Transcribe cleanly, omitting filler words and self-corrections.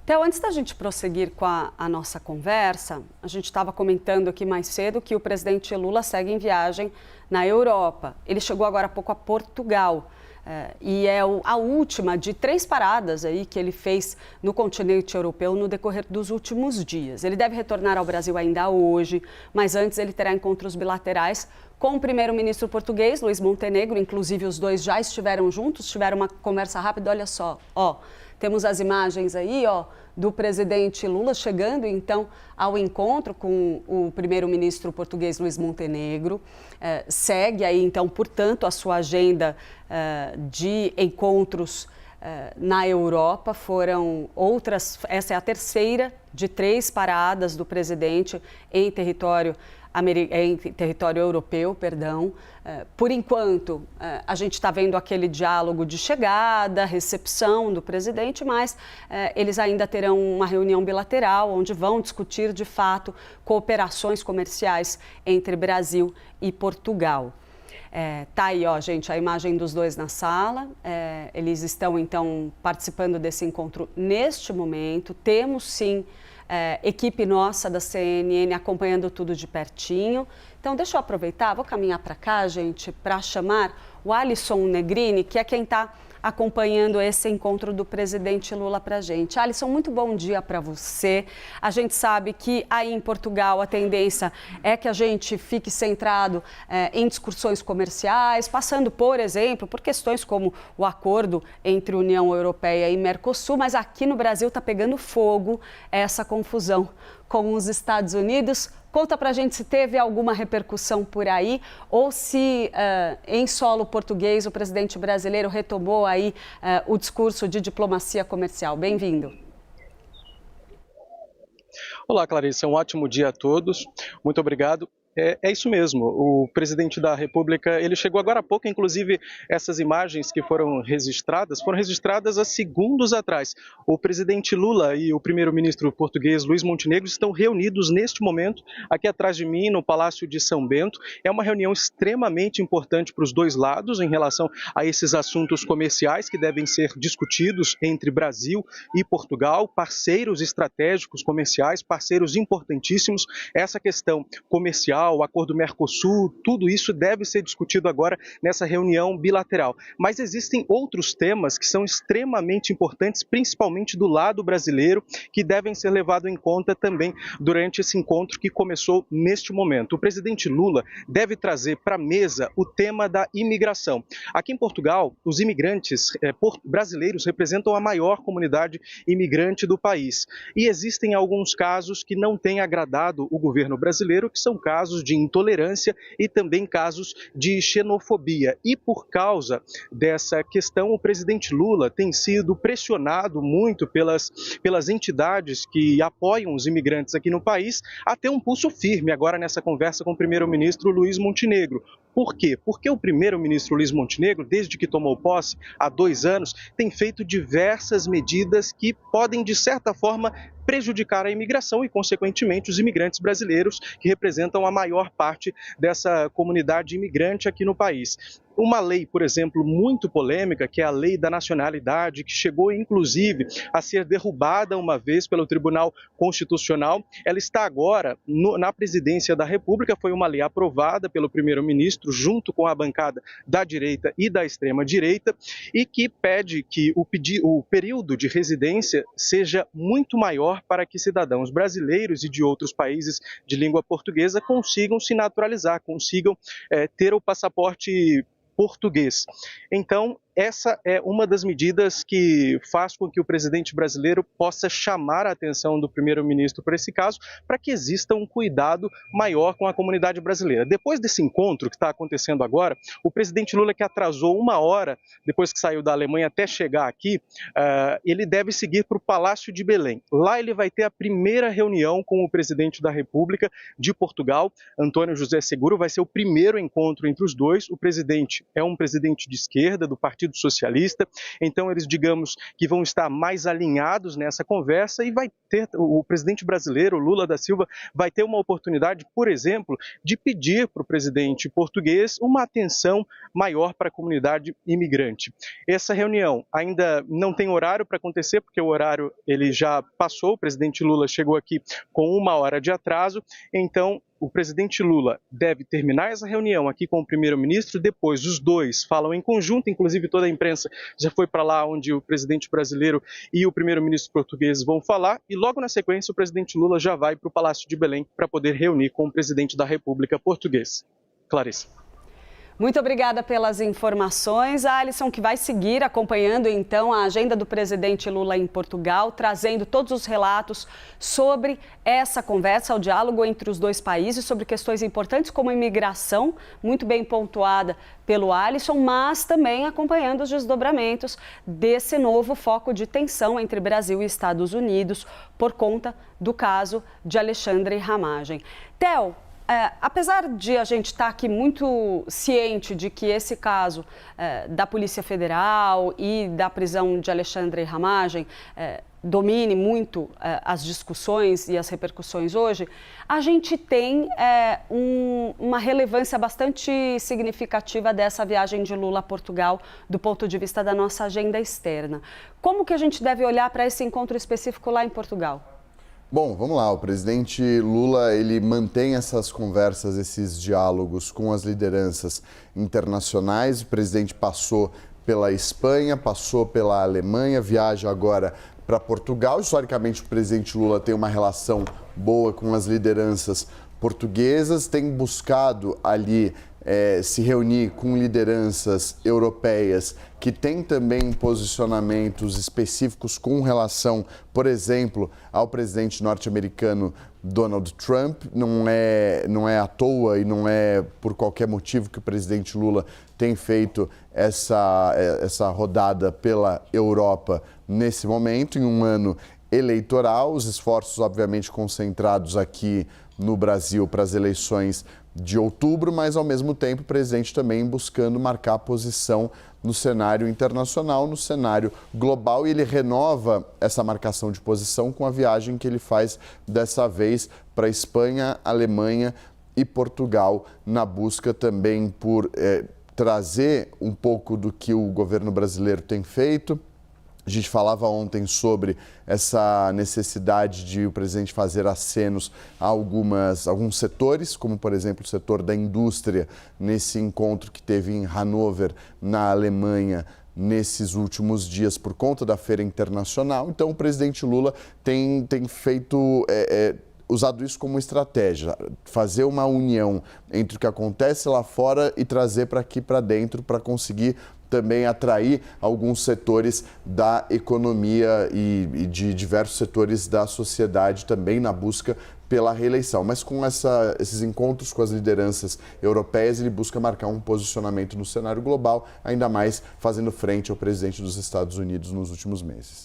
Theo, antes da gente prosseguir com a nossa conversa, a gente estava comentando aqui mais cedo que o presidente Lula segue em viagem na Europa. Ele chegou agora há pouco a Portugal e é a última de 3 paradas aí que ele fez no continente europeu no decorrer dos últimos dias. Ele deve retornar ao Brasil ainda hoje, mas antes ele terá encontros bilaterais com o primeiro-ministro português, Luiz Montenegro. Inclusive, os dois já estiveram juntos, tiveram uma conversa rápida. Olha só, temos as imagens aí, do presidente Lula chegando, então, ao encontro com o primeiro-ministro português Luiz Montenegro. Segue aí, então, portanto, a sua agenda de encontros na Europa. Foram outras, essa é a terceira de 3 paradas do presidente em território europeu, perdão. Por enquanto, a gente está vendo aquele diálogo de chegada, recepção do presidente, mas eles ainda terão uma reunião bilateral onde vão discutir, de fato, cooperações comerciais entre Brasil e Portugal. Tá aí, gente, a imagem dos dois na sala. Eles estão, então, participando desse encontro neste momento. Temos, sim, equipe nossa da CNN acompanhando tudo de pertinho. Então, deixa eu aproveitar, vou caminhar para cá, gente, para chamar o Alisson Negrini, que é quem está acompanhando esse encontro do presidente Lula para a gente. Alisson, muito bom dia para você. A gente sabe que aí em Portugal a tendência é que a gente fique centrado em discussões comerciais, passando, por exemplo, por questões como o acordo entre União Europeia e Mercosul, mas aqui no Brasil está pegando fogo essa confusão com os Estados Unidos. Conta pra gente se teve alguma repercussão por aí ou se em solo português o presidente brasileiro retomou aí o discurso de diplomacia comercial. Bem-vindo. Olá, Clarice, um ótimo dia a todos. Muito obrigado. É isso mesmo, o presidente da República, ele chegou agora há pouco, inclusive essas imagens que foram registradas há segundos atrás. O presidente Lula e o primeiro-ministro português Luiz Montenegro estão reunidos neste momento, aqui atrás de mim, no Palácio de São Bento. É uma reunião extremamente importante para os dois lados em relação a esses assuntos comerciais que devem ser discutidos entre Brasil e Portugal, parceiros estratégicos comerciais, parceiros importantíssimos. Essa questão comercial, o acordo Mercosul, tudo isso deve ser discutido agora nessa reunião bilateral. Mas existem outros temas que são extremamente importantes, principalmente do lado brasileiro, que devem ser levados em conta também durante esse encontro que começou neste momento. O presidente Lula deve trazer para a mesa o tema da imigração. Aqui em Portugal, os imigrantes brasileiros representam a maior comunidade imigrante do país. E existem alguns casos que não têm agradado o governo brasileiro, que são casos de intolerância e também casos de xenofobia. E por causa dessa questão, o presidente Lula tem sido pressionado muito pelas entidades que apoiam os imigrantes aqui no país a ter um pulso firme agora nessa conversa com o primeiro-ministro Luiz Montenegro. Por quê? Porque o primeiro-ministro Luiz Montenegro, desde que tomou posse há 2 anos, tem feito diversas medidas que podem, de certa forma, prejudicar a imigração e, consequentemente, os imigrantes brasileiros, que representam a maior parte dessa comunidade imigrante aqui no país. Uma lei, por exemplo, muito polêmica, que é a Lei da Nacionalidade, que chegou, inclusive, a ser derrubada uma vez pelo Tribunal Constitucional, ela está agora na presidência da República. Foi uma lei aprovada pelo primeiro-ministro, junto com a bancada da direita e da extrema-direita, e que pede que o período de residência seja muito maior para que cidadãos brasileiros e de outros países de língua portuguesa consigam se naturalizar, consigam ter o passaporte português. Então, essa é uma das medidas que faz com que o presidente brasileiro possa chamar a atenção do primeiro-ministro para esse caso, para que exista um cuidado maior com a comunidade brasileira. Depois desse encontro que está acontecendo agora, o presidente Lula, que atrasou 1 hora depois que saiu da Alemanha até chegar aqui, ele deve seguir para o Palácio de Belém. Lá ele vai ter a primeira reunião com o presidente da República de Portugal, António José Seguro. Vai ser o primeiro encontro entre os dois. O presidente é um presidente de esquerda, do Partido Partido Socialista. Então, eles, digamos, que vão estar mais alinhados nessa conversa e vai ter, o presidente brasileiro, Lula da Silva, vai ter uma oportunidade, por exemplo, de pedir para o presidente português uma atenção maior para a comunidade imigrante. Essa reunião ainda não tem horário para acontecer, porque o horário ele já passou, o presidente Lula chegou aqui com 1 hora de atraso, então o presidente Lula deve terminar essa reunião aqui com o primeiro-ministro, depois os dois falam em conjunto, inclusive toda a imprensa já foi para lá onde o presidente brasileiro e o primeiro-ministro português vão falar, e logo na sequência o presidente Lula já vai para o Palácio de Belém para poder reunir com o presidente da República Portuguesa. Clarice. Muito obrigada pelas informações, Alisson, que vai seguir acompanhando então a agenda do presidente Lula em Portugal, trazendo todos os relatos sobre essa conversa, o diálogo entre os dois países, sobre questões importantes como a imigração, muito bem pontuada pelo Alisson, mas também acompanhando os desdobramentos desse novo foco de tensão entre Brasil e Estados Unidos por conta do caso de Alexandre Ramagem. Theo, apesar de a gente estar aqui muito ciente de que esse caso da Polícia Federal e da prisão de Alexandre Ramagem domine muito as discussões e as repercussões hoje, a gente tem uma relevância bastante significativa dessa viagem de Lula a Portugal do ponto de vista da nossa agenda externa. Como que a gente deve olhar para esse encontro específico lá em Portugal? Bom, vamos lá. O presidente Lula, ele mantém essas conversas, esses diálogos com as lideranças internacionais. O presidente passou pela Espanha, passou pela Alemanha, viaja agora para Portugal. Historicamente, o presidente Lula tem uma relação boa com as lideranças portuguesas, tem buscado ali se reunir com lideranças europeias que têm também posicionamentos específicos com relação, por exemplo, ao presidente norte-americano Donald Trump. Não é à toa e não é por qualquer motivo que o presidente Lula tem feito essa rodada pela Europa nesse momento, em um ano eleitoral. Os esforços, obviamente, concentrados aqui no Brasil para as eleições de outubro, mas ao mesmo tempo o presidente também buscando marcar posição no cenário internacional, no cenário global, e ele renova essa marcação de posição com a viagem que ele faz dessa vez para Espanha, Alemanha e Portugal, na busca também por trazer um pouco do que o governo brasileiro tem feito. A gente falava ontem sobre essa necessidade de o presidente fazer acenos a alguns setores, como, por exemplo, o setor da indústria, nesse encontro que teve em Hannover, na Alemanha, nesses últimos dias, por conta da Feira Internacional. Então, o presidente Lula tem feito... usado isso como estratégia, fazer uma união entre o que acontece lá fora e trazer para aqui para dentro para conseguir também atrair alguns setores da economia e de diversos setores da sociedade também na busca pela reeleição. Mas com esses encontros com as lideranças europeias, ele busca marcar um posicionamento no cenário global, ainda mais fazendo frente ao presidente dos Estados Unidos nos últimos meses.